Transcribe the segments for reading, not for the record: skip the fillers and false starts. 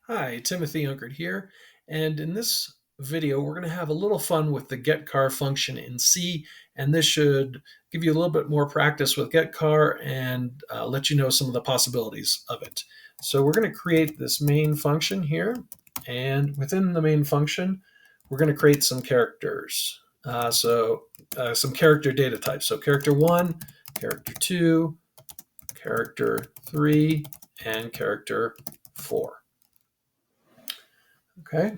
Hi, Timothy Unkert here, and in this video we're going to have a little fun with the Getchar function in C, and this should give you a little bit more practice with Getchar and let you know some of the possibilities of it. So we're going to create this main function here, and within the main function we're going to create some characters. Some character data types. So character 1, character 2, character 3, and character 4. Okay.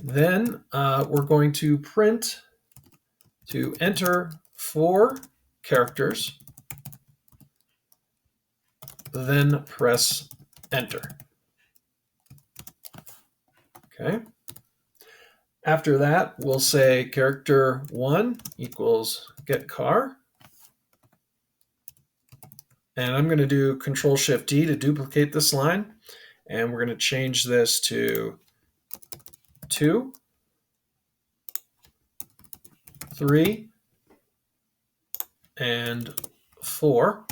Then we're going to print to enter 4 characters, then press enter. Okay. After that, we'll say character 1 equals getChar. And I'm going to do Control-Shift-D to duplicate this line. And we're going to change this to 2, 3, and 4.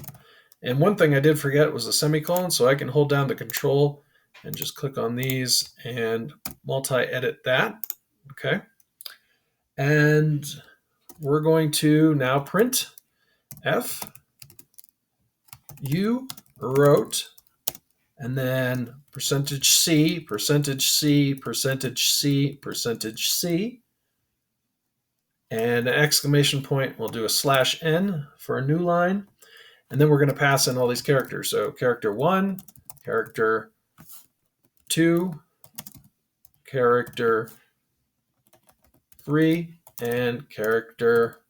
And one thing I did forget was a semicolon, so I can hold down the Control and just click on these and multi-edit that. Okay. And we're going to now print F, you wrote, and then %C, %C, %C, %C, and an exclamation point. We'll do a /n for a new line. And then we're going to pass in all these characters. So character 1, character 2, character 3, and character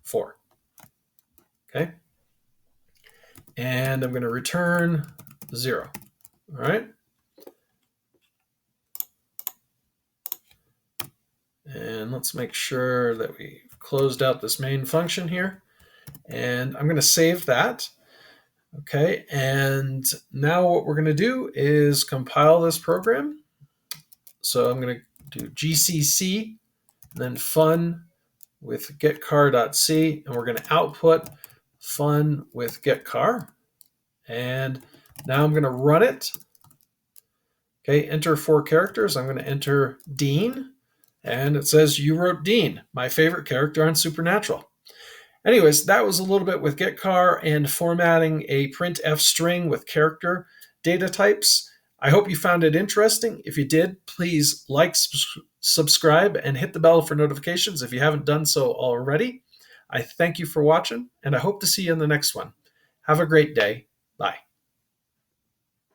4. Okay. And I'm going to return 0. All right. And let's make sure that we've closed out this main function here. And I'm going to save that. Okay, and now what we're going to do is compile this program. So I'm going to do GCC, then fun with getchar.c, and we're going to output fun with getchar. And now I'm going to run it. Okay, enter 4 characters. I'm going to enter Dean, and it says you wrote Dean, my favorite character on Supernatural. Anyways, that was a little bit with Getchar and formatting a printf string with character data types. I hope you found it interesting. If you did, please like, subscribe, and hit the bell for notifications if you haven't done so already. I thank you for watching, and I hope to see you in the next one. Have a great day.